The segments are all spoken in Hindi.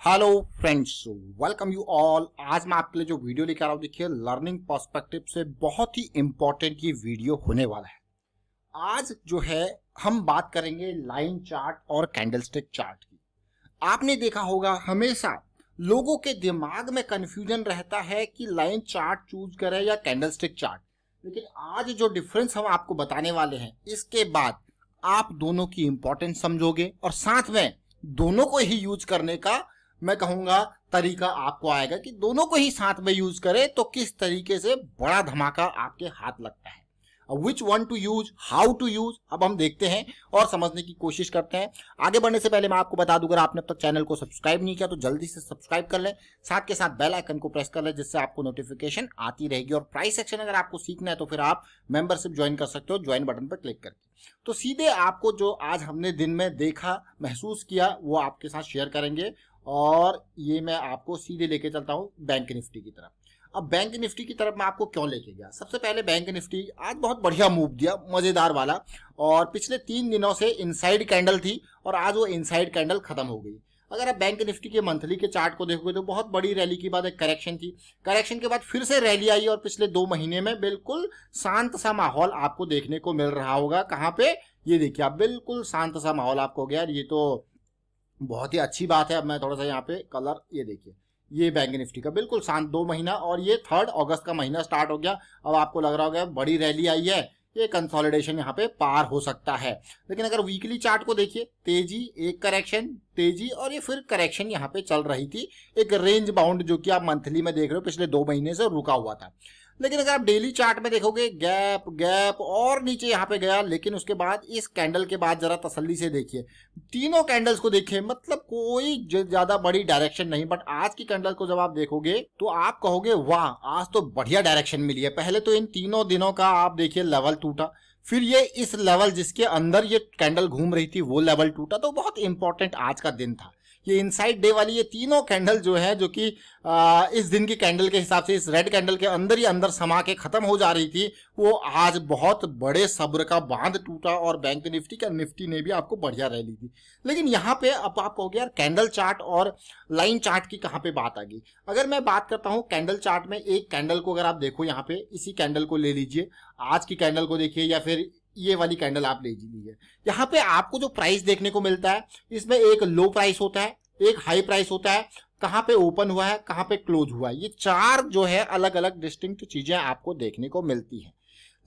Hello friends, welcome you all. आज मैं आपके लिए जो वीडियो लेकर आ रहा हूँ, देखिए लर्निंग पर्सपेक्टिव से बहुत ही इंपॉर्टेंट ये वीडियो होने वाला है। आज जो है हम बात करेंगे लाइन चार्ट और कैंडलस्टिक चार्ट की। आपने देखा होगा हमेशा लोगों के दिमाग में कंफ्यूजन रहता है कि लाइन चार्ट चूज करें या कैंडलस्टिक चार्ट, लेकिन आज जो डिफरेंस हम आपको बताने वाले हैं इसके बाद आप दोनों की इंपॉर्टेंस समझोगे और साथ में दोनों को ही यूज करने का मैं कहूंगा तरीका आपको आएगा कि दोनों को ही साथ में यूज करें तो किस तरीके से बड़ा धमाका आपके हाथ लगता है। Which one to use, how to use, अब हम देखते हैं और समझने की कोशिश करते हैं। आगे बढ़ने से पहले मैं आपको बता दूं, अगर आपने अब तक चैनल को सब्सक्राइब नहीं किया तो जल्दी से सब्सक्राइब कर लें, साथ के साथ बेल आइकन को प्रेस कर लें जिससे आपको नोटिफिकेशन आती रहेगी। और प्राइस सेक्शन अगर आपको सीखना है तो फिर आप मेंबरशिप ज्वाइन कर सकते हो, ज्वाइन बटन पर क्लिक करके। तो सीधे आपको जो आज हमने दिन में देखा, महसूस किया, वो आपके साथ शेयर करेंगे और ये मैं आपको सीधे लेके चलता हूं बैंक निफ्टी की तरफ। अब बैंक निफ्टी की तरफ मैं आपको क्यों लेके गया, सबसे पहले बैंक निफ्टी आज बहुत बढ़िया मूव दिया, मजेदार वाला। और पिछले 3 दिनों से इनसाइड कैंडल थी और आज वो इनसाइड कैंडल खत्म हो गई। अगर आप बैंक निफ्टी के मंथली के चार्ट को देखोगे तो बहुत बड़ी रैली के बाद एक करेक्शन थी, करेक्शन के बाद फिर से रैली आई और पिछले 2 महीने में बिल्कुल शांत सा माहौल आपको देखने को मिल रहा होगा। कहाँ पे, ये देखिए आप, बिल्कुल शांत सा माहौल आपको हो गया। ये तो बहुत ही अच्छी बात है। अब मैं थोड़ा सा यहाँ पे कलर, ये देखिए, ये बैंक निफ्टी का बिल्कुल शांत 2 महीना और ये 3 अगस्त का महीना स्टार्ट हो गया। अब आपको लग रहा होगा बड़ी रैली आई है, ये कंसोलिडेशन यहाँ पे पार हो सकता है। लेकिन अगर वीकली चार्ट को देखिए, तेजी, एक करेक्शन, तेजी और ये फिर करेक्शन यहाँ पे चल रही थी, एक रेंज बाउंड जो कि आप मंथली में देख रहे हो पिछले 2 महीने से रुका हुआ था। लेकिन अगर आप डेली चार्ट में देखोगे, गैप गैप और नीचे यहाँ पे गया, लेकिन उसके बाद इस कैंडल के बाद जरा तसल्ली से देखिए, तीनों कैंडल्स को देखिए, मतलब कोई ज्यादा बड़ी डायरेक्शन नहीं। बट आज की कैंडल को जब आप देखोगे तो आप कहोगे वाह, आज तो बढ़िया डायरेक्शन मिली है। पहले तो इन तीनों दिनों का आप देखिए लेवल टूटा, फिर ये इस लेवल जिसके अंदर ये कैंडल घूम रही थी वो लेवल टूटा, तो बहुत इंपॉर्टेंट आज का दिन था। ये इनसाइड डे वाली ये तीनों कैंडल जो है, जो कि इस दिन की कैंडल के हिसाब से इस रेड कैंडल के अंदर ही अंदर समा के खत्म हो जा रही थी, वो आज बहुत बड़े सब्र का बांध टूटा और बैंक निफ्टी ने भी आपको बढ़िया रैली दी। लेकिन यहाँ पे अब आप कहोगे यार कैंडल चार्ट और लाइन चार्ट की कहाँ पे बात आ गई। अगर मैं बात करता हूँ कैंडल चार्ट में, एक कैंडल को अगर आप देखो, यहाँ पे इसी कैंडल को ले लीजिए, आज की कैंडल को देखिए या फिर ये वाली कैंडल आप ले लीजिए। यहाँ पे आपको जो प्राइस देखने को मिलता है, इसमें एक लो प्राइस होता है, एक हाई प्राइस होता है, कहां पे ओपन हुआ है, कहां पे क्लोज हुआ है, ये 4 जो है अलग अलग डिस्टिंक्ट चीजें आपको देखने को मिलती हैं।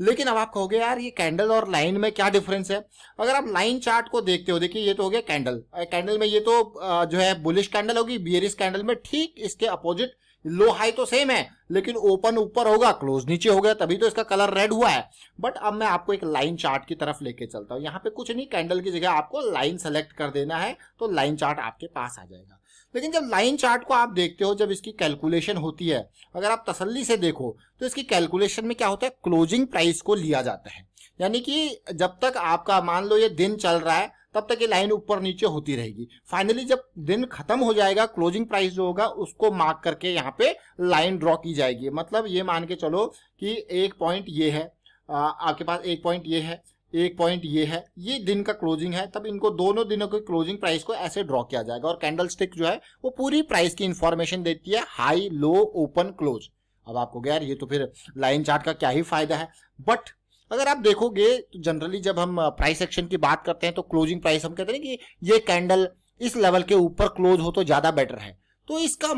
लेकिन अब आप कहोगे यार ये कैंडल और लाइन में क्या डिफरेंस है। अगर आप लाइन चार्ट को देखते हो, देखिए ये तो हो गया कैंडल, कैंडल में ये तो जो है बुलिश कैंडल होगी, बियरिश कैंडल में ठीक इसके अपोजिट लो हाई तो सेम है, लेकिन ओपन ऊपर होगा, क्लोज नीचे हो गया, तभी तो इसका कलर रेड हुआ है। बट अब मैं आपको एक लाइन चार्ट की तरफ लेके चलता हूं। यहाँ पे कुछ नहीं, कैंडल की जगह आपको लाइन सेलेक्ट कर देना है तो लाइन चार्ट आपके पास आ जाएगा। लेकिन जब लाइन चार्ट को आप देखते हो, जब इसकी कैलकुलेशन होती है, अगर आप तसल्ली से देखो तो इसकी कैलकुलेशन में क्या होता है, क्लोजिंग प्राइस को लिया जाता है। यानी कि जब तक आपका मान लो ये दिन चल रहा है तब तक ये लाइन ऊपर नीचे होती रहेगी। फाइनली जब दिन खत्म हो जाएगा, क्लोजिंग प्राइस जो होगा उसको मार्क करके यहाँ पे लाइन ड्रॉ की जाएगी। मतलब ये मान के चलो कि एक पॉइंट ये है, आपके पास एक पॉइंट ये है, एक पॉइंट ये है, ये दिन का क्लोजिंग है, तब इनको दोनों दिनों के क्लोजिंग प्राइस को ऐसे ड्रॉ किया जाएगा। और कैंडल स्टिक जो है वो पूरी प्राइस की इंफॉर्मेशन देती है, हाई, लो, ओपन, क्लोज। अब आपको यार ये तो फिर लाइन चार्ट का क्या ही फायदा है। बट अगर आप देखोगे तो जनरली जब हम प्राइस एक्शन की बात करते हैं तो क्लोजिंग प्राइस हम कहते हैं कि ये कैंडल इस लेवल के ऊपर क्लोज हो तो ज्यादा बेटर है। तो इसका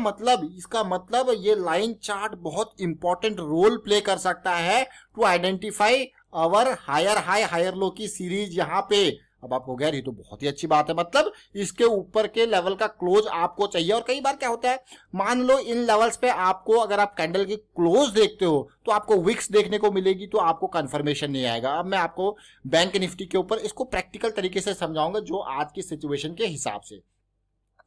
मतलब ये लाइन चार्ट बहुत इंपॉर्टेंट रोल प्ले कर सकता है to identify our higher high higher low की सीरीज यहाँ पे। अब आपको यार ये तो बहुत ही अच्छी बात है, मतलब इसके ऊपर के लेवल का क्लोज आपको चाहिए। और कई बार क्या होता है, मान लो इन लेवल्स पे आपको, अगर आप कैंडल की क्लोज देखते हो तो आपको विक्स देखने को मिलेगी, तो आपको कंफर्मेशन नहीं आएगा। अब मैं आपको बैंक निफ्टी के ऊपर इसको प्रैक्टिकल तरीके से समझाऊंगा जो आज की सिचुएशन के हिसाब से।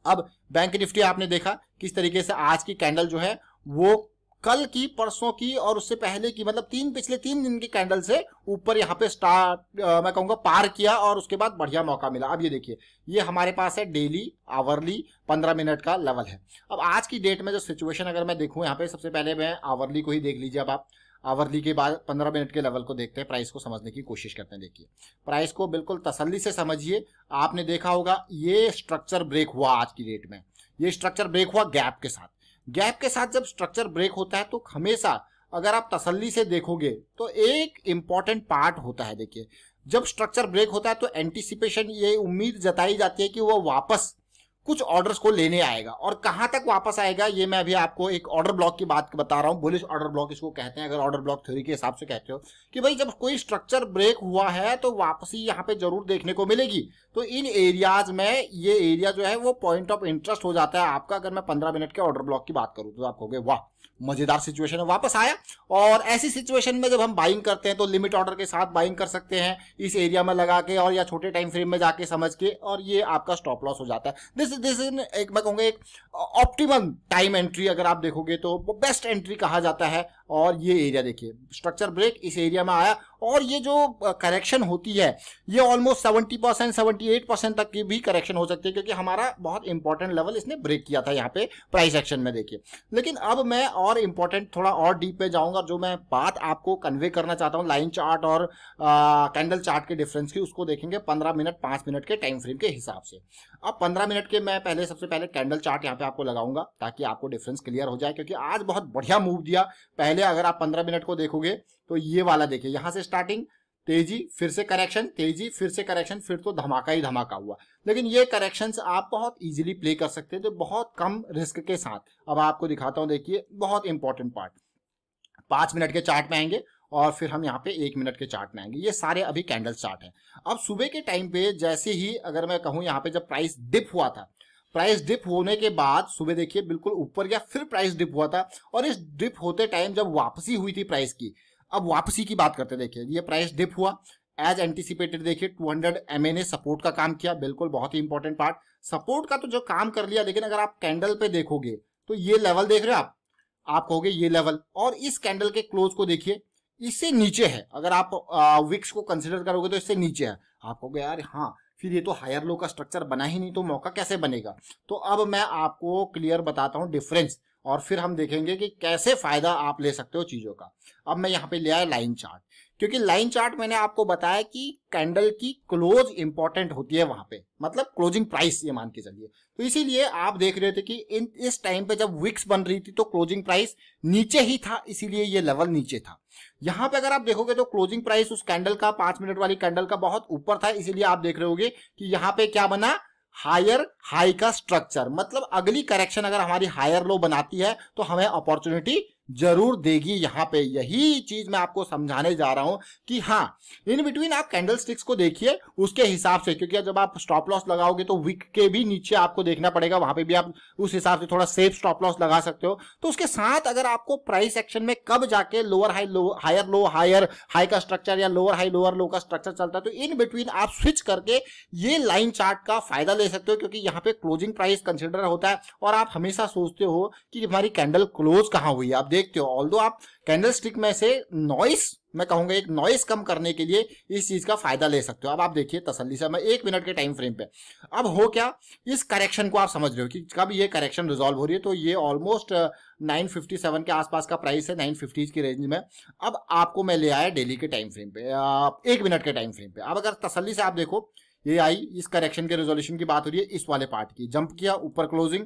अब बैंक निफ्टी आपने देखा किस तरीके से आज की कैंडल जो है वो कल की, परसों की और उससे पहले की, मतलब पिछले 3 दिन की कैंडल से ऊपर यहाँ पे स्टार्ट मैं कहूंगा पार किया और उसके बाद बढ़िया मौका मिला। अब ये देखिए, ये हमारे पास है डेली, आवरली, 15 मिनट का लेवल है। अब आज की डेट में जो सिचुएशन अगर मैं देखूं, यहाँ पे सबसे पहले मैं आवरली को ही देख लीजिए। अब आप आवरली के बाद 15 मिनट के लेवल को देखते हैं, प्राइस को समझने की कोशिश करते हैं। देखिए प्राइस को बिल्कुल तसल्ली से समझिए। आपने देखा होगा ये स्ट्रक्चर ब्रेक हुआ आज की डेट में, ये स्ट्रक्चर ब्रेक हुआ गैप के साथ। गैप के साथ जब स्ट्रक्चर ब्रेक होता है तो हमेशा अगर आप तसल्ली से देखोगे तो एक इंपॉर्टेंट पार्ट होता है। देखिए, जब स्ट्रक्चर ब्रेक होता है तो एंटीसिपेशन, ये उम्मीद जताई जाती है कि वो वापस कुछ ऑर्डर्स को लेने आएगा। और कहां तक वापस आएगा, ये मैं अभी आपको एक ऑर्डर ब्लॉक की बात बता रहा हूं। बुलिश ऑर्डर ब्लॉक इसको कहते हैं, अगर ऑर्डर ब्लॉक थ्योरी के हिसाब से कहते हो कि भाई जब कोई स्ट्रक्चर ब्रेक हुआ है तो वापसी यहाँ पे जरूर देखने को मिलेगी। तो इन एरियाज में ये एरिया जो है वो पॉइंट ऑफ इंटरेस्ट हो जाता है आपका। अगर मैं 15 मिनट के ऑर्डर ब्लॉक की बात करूं तो आप कहोगे वाह मजेदार सिचुएशन है, वापस आया। और ऐसी सिचुएशन में जब हम बाइंग करते हैं तो लिमिट ऑर्डर के साथ बाइंग कर सकते हैं इस एरिया में लगा के, और या छोटे टाइम फ्रेम में जाके समझ के, और ये आपका स्टॉप लॉस हो जाता है। दिस इज एक, मैं कहूँगा एक ऑप्टिमम टाइम एंट्री अगर आप देखोगे तो वो बेस्ट एंट्री कहा जाता है। और ये एरिया देखिए, स्ट्रक्चर ब्रेक इस एरिया में आया, और ये जो करेक्शन होती है ये ऑलमोस्ट 70% 78% तक की भी करेक्शन हो सकती है, क्योंकि हमारा बहुत इंपॉर्टेंट लेवल इसने ब्रेक किया था यहाँ पे प्राइस एक्शन में। देखिए, लेकिन अब मैं और इंपॉर्टेंट थोड़ा और डीप पे जाऊंगा। जो मैं बात आपको कन्वे करना चाहता हूँ लाइन चार्ट और कैंडल चार्ट के डिफरेंस की, उसको देखेंगे 15 मिनट 5 मिनट के टाइम फ्रेम के हिसाब से। अब 15 मिनट के मैं सबसे पहले कैंडल चार्ट यहाँ पे आपको लगाऊंगा ताकि आपको डिफरेंस क्लियर हो जाए, क्योंकि आज बहुत बढ़िया मूव दिया। पहले अगर आप 15 मिनट को देखोगे तो ये वाला देखिए, यहां से स्टार्टिंग तेजी, फिर से करेक्शन, तेजी, फिर से करेक्शन, फिर तो धमाका ही धमाका हुआ। लेकिन ये करेक्शंस आप बहुत इजीली प्ले कर सकते हैं, तो बहुत कम रिस्क के साथ। अब आपको दिखाता हूं, देखिए बहुत इंपॉर्टेंट पार्ट। 5 मिनट के चार्ट में आएंगे और फिर हम यहाँ पे 1 मिनट के चार्ट में आएंगे। ये सारे अभी कैंडल चार्ट हैं। अब सुबह के टाइम पे जैसे ही अगर मैं कहूँ, यहाँ पे जब प्राइस डिप हुआ था, प्राइस डिप होने के बाद सुबह देखिए बिल्कुल ऊपर गया, फिर प्राइस डिप हुआ था, और इस डिप होते टाइम जब वापसी हुई थी प्राइस की, अब वापसी की बात करते, देखिए ये प्राइस डिप हुआ एज एंटीसिपेटेड। देखिए 200 MA ने सपोर्ट का काम किया, बिल्कुल बहुत ही इंपॉर्टेंट पार्ट। सपोर्ट का तो जो काम कर लिया, लेकिन अगर आप कैंडल पे देखोगे तो ये लेवल देख रहे हो आप कहोगे ये लेवल, और इस कैंडल के क्लोज को देखिए, इससे नीचे है। अगर आप विक्स को कंसिडर करोगे तो इससे नीचे है। आप कहोगे यार हाँ, फिर ये तो हायर लो का स्ट्रक्चर बना ही नहीं, तो मौका कैसे बनेगा। तो अब मैं आपको क्लियर बताता हूं डिफरेंस, और फिर हम देखेंगे कि कैसे फायदा आप ले सकते हो चीजों का। अब मैं यहाँ पे ले आया लाइन चार्ट, क्योंकि लाइन चार्ट मैंने आपको बताया कि कैंडल की क्लोज इंपॉर्टेंट होती है वहां पे, मतलब क्लोजिंग प्राइस ये मान के चलिए। तो इसीलिए आप देख रहे थे कि इस टाइम पे जब विक्स बन रही थी तो क्लोजिंग प्राइस नीचे ही था, इसीलिए ये लेवल नीचे था। यहाँ पे अगर आप देखोगे तो क्लोजिंग प्राइस उस कैंडल का, 5 मिनट वाली कैंडल का बहुत ऊपर था, इसीलिए आप देख रहे होगे कि यहाँ पे क्या बना, हायर हाई का स्ट्रक्चर। मतलब अगली करेक्शन अगर हमारी हायर लो बनाती है तो हमें अपॉर्चुनिटी जरूर देगी। यहाँ पे यही चीज मैं आपको समझाने जा रहा हूं कि हाँ, इन बिटवीन आप कैंडल स्टिक्स को देखिए उसके हिसाब से, क्योंकि जब आप स्टॉप लॉस लगाओगे तो विक के भी नीचे आपको देखना पड़ेगा, वहां पे भी आप उस हिसाब से थोड़ा सेफ स्टॉप लॉस लगा सकते हो। तो उसके साथ अगर आपको प्राइस एक्शन में कब जाके lower high low, higher high का स्ट्रक्चर या लोअर हाई लोअर लो का स्ट्रक्चर चलता है, तो इन बिटवीन आप स्विच करके ये लाइन चार्ट का फायदा ले सकते हो, क्योंकि यहाँ पे क्लोजिंग प्राइस कंसिडर होता है और आप हमेशा सोचते हो कि हमारी कैंडल क्लोज कहां हुई है। आप देखते हो, ऑल्दो आप कैंडल स्टिक में से नॉइस, मैं कहूंगा एक नॉइस कम करने के लिए इस चीज का फायदा ले सकते हो। अब आप देखिए तसल्ली से, मैं 1 मिनट के टाइम फ्रेम पे, अब हो क्या, इस करेक्शन को आप समझ रहे हो कि कब ये करेक्शन रिजॉल्व हो रही है। तो ये ऑलमोस्ट 957 के आसपास का प्राइस है, 950 की रेंज में। अब आपको मैं ले आया डेली के टाइम फ्रेम पे, 1 मिनट के टाइम फ्रेम पे। अब अगर तसल्ली से आप देखो, ये आई, इस करेक्शन के रेजोल्यूशन की बात हो रही है, इस वाले पार्ट की, जंप किया ऊपर, क्लोजिंग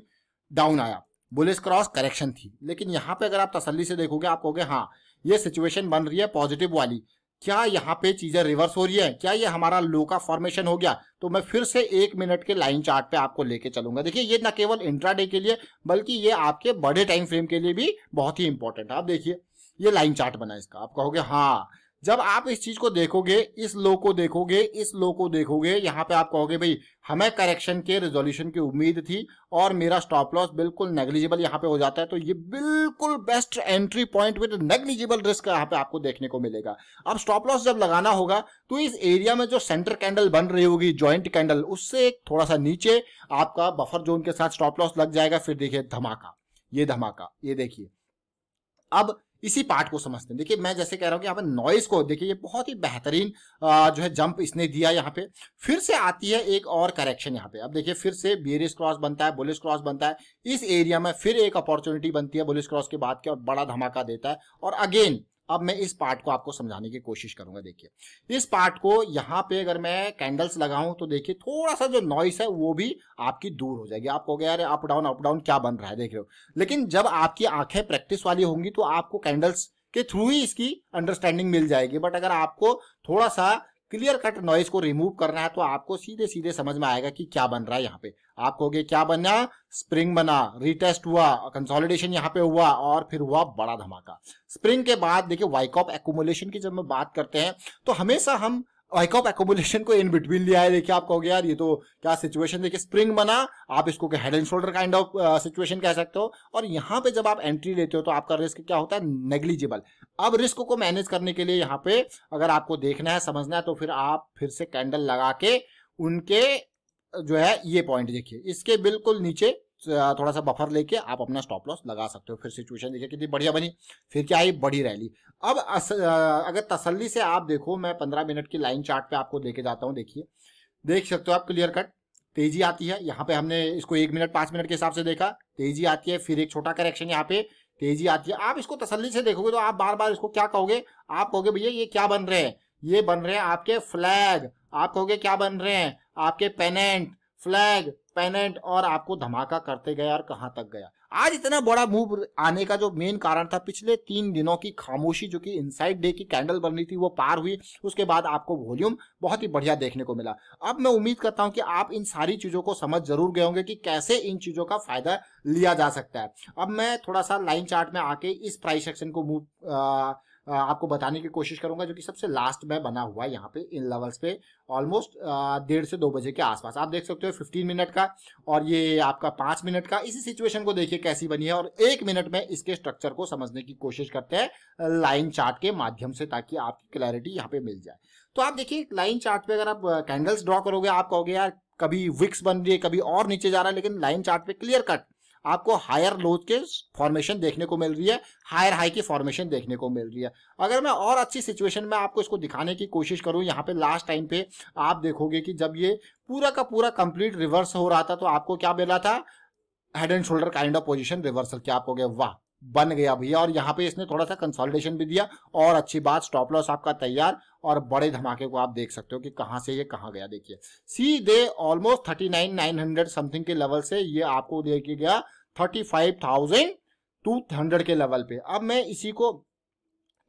डाउन आया, बुलिश क्रॉस करेक्शन थी। लेकिन यहाँ पे अगर आप तसल्ली से देखोगे आप कहोगे हाँ, ये सिचुएशन बन रही है पॉजिटिव वाली, क्या यहाँ पे चीजें रिवर्स हो रही है, क्या ये हमारा लो का फॉर्मेशन हो गया। तो मैं फिर से 1 मिनट के लाइन चार्ट पे आपको लेके चलूंगा। देखिए ये न केवल इंट्राडे के लिए बल्कि ये आपके बड़े टाइम फ्रेम के लिए भी बहुत ही इंपॉर्टेंट है। आप देखिए ये लाइन चार्ट बना इसका, आप कहोगे हाँ, जब आप इस चीज को देखोगे, इस लो को देखोगे, इस लो को देखोगे, यहाँ पे आप कहोगे भाई हमें करेक्शन के रिजोल्यूशन की उम्मीद थी और मेरा स्टॉप लॉस बिल्कुल नेग्लिजिबल यहाँ पे हो जाता है। तो ये बिल्कुल best entry point with negligible risk यहाँ पे आपको देखने को मिलेगा। अब स्टॉप लॉस जब लगाना होगा तो इस एरिया में जो सेंटर कैंडल बन रही होगी, ज्वाइंट कैंडल, उससे थोड़ा सा नीचे आपका बफर जोन के साथ स्टॉप लॉस लग जाएगा। फिर देखिए धमाका, ये धमाका, ये देखिए। अब इसी पार्ट को समझते हैं। देखिए मैं जैसे कह रहा हूं कि यहाँ पे नॉइस को देखिए, ये बहुत ही बेहतरीन जो है जंप इसने दिया। यहाँ पे फिर से आती है एक और करेक्शन यहाँ पे। अब देखिए फिर से बेयरिश क्रॉस बनता है, बुलिश क्रॉस बनता है, इस एरिया में फिर एक अपॉर्चुनिटी बनती है बुलिश क्रॉस के बाद के, और बड़ा धमाका देता है। और अगेन अब मैं इस पार्ट को आपको समझाने की कोशिश करूंगा। देखिए इस पार्ट को यहाँ पे अगर मैं कैंडल्स लगाऊं तो देखिए थोड़ा सा जो नॉइस है वो भी आपकी दूर हो जाएगी। आप कहोगे यार अप डाउन क्या बन रहा है, देख रहे हो। लेकिन जब आपकी आंखें प्रैक्टिस वाली होंगी तो आपको कैंडल्स के थ्रू ही इसकी अंडरस्टैंडिंग मिल जाएगी। बट अगर आपको थोड़ा सा क्लियर कट नॉइस को रिमूव करना है तो आपको सीधे सीधे समझ में आएगा कि क्या बन रहा है। यहाँ पे आप कहोगे क्या बना, स्प्रिंग बना, रीटेस्ट हुआ, कंसोलिडेशन यहाँ पे हुआ और फिर हुआ बड़ा धमाका। स्प्रिंग के बाद देखिए वाइकॉप एक्यूमुलेशन की जब हम बात करते हैं तो हमेशा हम वाइकॉप एक्यूमुलेशन को इन बिटवीन लिया है। देखिए आप कहोगे यार ये तो क्या सिचुएशन, देखिए स्प्रिंग बना, आप इसको head and shoulder kind of situation कह सकते हो। और यहाँ पे जब आप एंट्री लेते हो तो आपका रिस्क क्या होता है, नेग्लिजिबल। अब रिस्क को मैनेज करने के लिए यहाँ पे अगर आपको देखना है, समझना है, तो फिर आप फिर से कैंडल लगा के उनके जो है ये पॉइंट देखिए, इसके बिल्कुल नीचे थोड़ा सा बफर लेके आप अपना स्टॉप लॉस लगा सकते हो। फिर सिचुएशन देखिए कितनी बढ़िया बनी, फिर क्या आई, बड़ी रैली। अब अगर तसल्ली से आप देखो, मैं 15 मिनट की लाइन चार्ट पे आपको लेके जाता हूँ। देखिए देख सकते हो आप क्लियर कट तेजी आती है। यहाँ पे हमने इसको 1 मिनट 5 मिनट के हिसाब से देखा, तेजी आती है, फिर एक छोटा करेक्शन यहाँ पे तेजी आती है। आप इसको तसल्ली से देखोगे तो आप बार बार इसको क्या कहोगे, आप कहोगे भैया ये क्या बन रहे हैं, ये बन रहे हैं आपके फ्लैग। आप कहोगे क्या बन रहे हैं, आपके पेनेंट, फ्लैग, पेनेंट, और आपको धमाका करते गया और कहां तक गया। आज इतना बड़ा मूव आने का जो मेन कारण था पिछले 3 दिनों की खामोशी, जो कि इनसाइड डे की कैंडल बन रही थी वो पार हुई। उसके बाद आपको वॉल्यूम बहुत ही बढ़िया देखने को मिला। अब मैं उम्मीद करता हूं कि आप इन सारी चीजों को समझ जरूर गए होंगे कि कैसे इन चीजों का फायदा लिया जा सकता है। अब मैं थोड़ा सा लाइन चार्ट में आके इस प्राइस सेक्शन को मूव आपको बताने की कोशिश करूंगा, जो कि सबसे लास्ट में बना हुआ है यहाँ पे इन लेवल्स पे ऑलमोस्ट 1:30 से 2 बजे के आसपास। आप देख सकते हो 15 मिनट का और ये आपका 5 मिनट का। इसी सिचुएशन को देखिए कैसी बनी है और 1 मिनट में इसके स्ट्रक्चर को समझने की कोशिश करते हैं लाइन चार्ट के माध्यम से, ताकि आपकी क्लैरिटी यहाँ पे मिल जाए। तो आप देखिए लाइन चार्ट पे अगर आप कैंडल्स ड्रॉ करोगे, आप कहोगे यार कभी विक्स बन रही है, कभी और नीचे जा रहा है, लेकिन लाइन चार्ट पे क्लियर कट आपको हायर लोज के फॉर्मेशन देखने को मिल रही है, हायर हाई की फॉर्मेशन देखने को मिल रही है। अगर मैं और अच्छी सिचुएशन में आपको इसको दिखाने की कोशिश करूं, यहाँ पे लास्ट टाइम पे आप देखोगे कि जब ये पूरा का पूरा कंप्लीट रिवर्स हो रहा था तो आपको क्या मिला था, head and shoulder kind of position reversal. क्या आप कहोगे वाह बन गया भैया, और यहाँ पे इसने थोड़ा सा कंसोलिडेशन भी दिया और अच्छी बात, स्टॉप लॉस आपका तैयार और बड़े धमाके को आप देख सकते हो कि कहां से ये कहां गया। देखिए सीधे ऑलमोस्ट 39,900 समथिंग के लेवल से ये आपको देखिए गया 35,200 के लेवल पे। अब मैं इसी को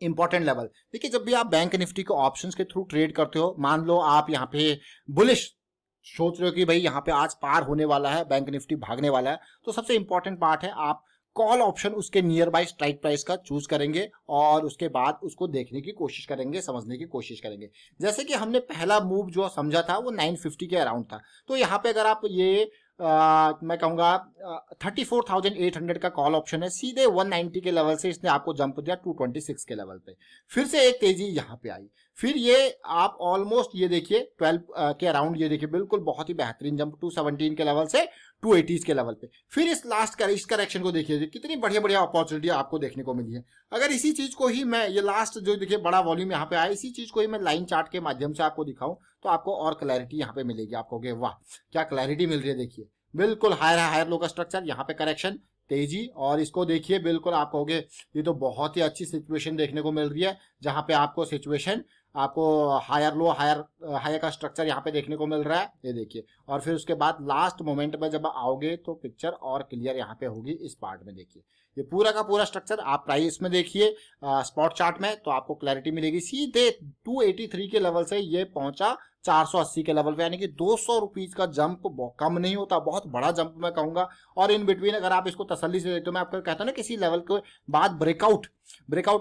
इंपॉर्टेंट लेवल देखिए, जब भी आप बैंक निफ्टी को ऑप्शंस के थ्रू ट्रेड करते हो, मान लो आप यहाँ पे बुलिश सोच रहे हो कि भाई यहाँ पे आज पार होने वाला है, बैंक निफ्टी भागने वाला है, तो सबसे इंपॉर्टेंट पार्ट है आप कॉल ऑप्शन उसके नियर बाय स्ट्राइक प्राइस का चूज करेंगे और उसके बाद उसको देखने की कोशिश करेंगे, समझने की कोशिश करेंगे। जैसे कि हमने पहला मूव जो समझा था वो 950 के अराउंड था, तो यहाँ पे अगर आप ये मैं कहूंगा 34,800 का कॉल ऑप्शन है, सीधे 190 के लेवल से इसने आपको जंप दिया 226 के लेवल पे, फिर से एक तेजी यहाँ पे आई, फिर ये आप ऑलमोस्ट ये देखिए 12 के अराउंड, ये देखिए बिल्कुल बहुत ही बेहतरीन जंप 217 के लेवल से 280 के लेवल पे। फिर इस लास्ट इस करेक्शन को देखिए कितनी बढ़िया बढ़िया अपॉर्चुनिटी आपको देखने को मिली है। अगर इसी चीज को ही मैं ये लास्ट जो देखिए बड़ा वॉल्यूम यहाँ पे आया, इसी चीज को ही मैं लाइन चार्ट के माध्यम से आपको दिखाऊं तो आपको और क्लैरिटी यहाँ पे मिलेगी। आप कहोगे वाह क्या क्लैरिटी मिल रही है। देखिए बिल्कुल हायर लो का स्ट्रक्चर, यहाँ पे करेक्शन, तेजी, और इसको देखिए बिल्कुल आप कहोगे ये तो बहुत ही अच्छी सिचुएशन देखने को मिल रही है, जहां पे आपको सिचुएशन आपको हायर लो हायर का स्ट्रक्चर यहाँ पे देखने को मिल रहा है, ये देखिए। और फिर उसके बाद लास्ट मोमेंट में जब आओगे तो पिक्चर और क्लियर यहाँ पे होगी इस पार्ट में। देखिए ये पूरा का पूरा स्ट्रक्चर आप प्राइस में देखिए स्पॉट चार्ट में तो आपको क्लैरिटी मिलेगी। सीधे 283 के लेवल से ये पहुंचा 480 के लेवल पे, यानी कि 200 रुपीज का जंप कम नहीं होता, बहुत बड़ा जंप मैं कहूंगा। और इन बिटवीन अगर आप इसको तसल्ली से देखते हो, मैं आपको कहता हूं ना किसी लेवल के बाद ब्रेकआउट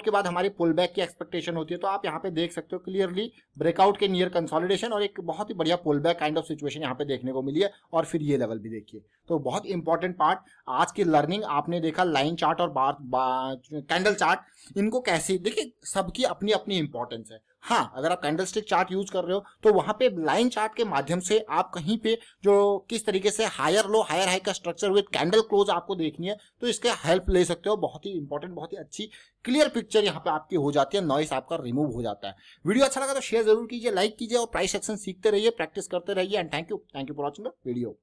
के बाद हमारी पुल बैक की एक्सपेक्टेशन होती है, तो आप यहाँ पे देख सकते हो क्लियरली ब्रेकआउट के नियर कंसोलिडेशन और एक बहुत ही बढ़िया pull back kind of situation यहाँ पे देखने को मिली है। और फिर ये लेवल भी देखिए, तो बहुत इंपॉर्टेंट पार्ट आज की लर्निंग आपने देखा, लाइन चार्ट और कैंडल चार्ट, इनको कैसे देखिए, सबकी अपनी अपनी इंपॉर्टेंस है। हाँ अगर आप कैंडल स्टिक चार्ट यूज कर रहे हो तो वहां पे लाइन चार्ट के माध्यम से आप कहीं पे जो किस तरीके से हायर लो हायर हाई का स्ट्रक्चर विद कैंडल क्लोज आपको देखनी है तो इसके हेल्प ले सकते हो। बहुत ही इंपॉर्टेंट, बहुत ही अच्छी क्लियर पिक्चर यहाँ पे आपकी हो जाती है, नॉइस आपका रिमूव हो जाता है। वीडियो अच्छा लगा तो शेयर जरूर कीजिए, लाइक कीजिए और प्राइस सेक्शन सीखते रहिए, प्रैक्टिस करते रहिए। And thank you for watching the video.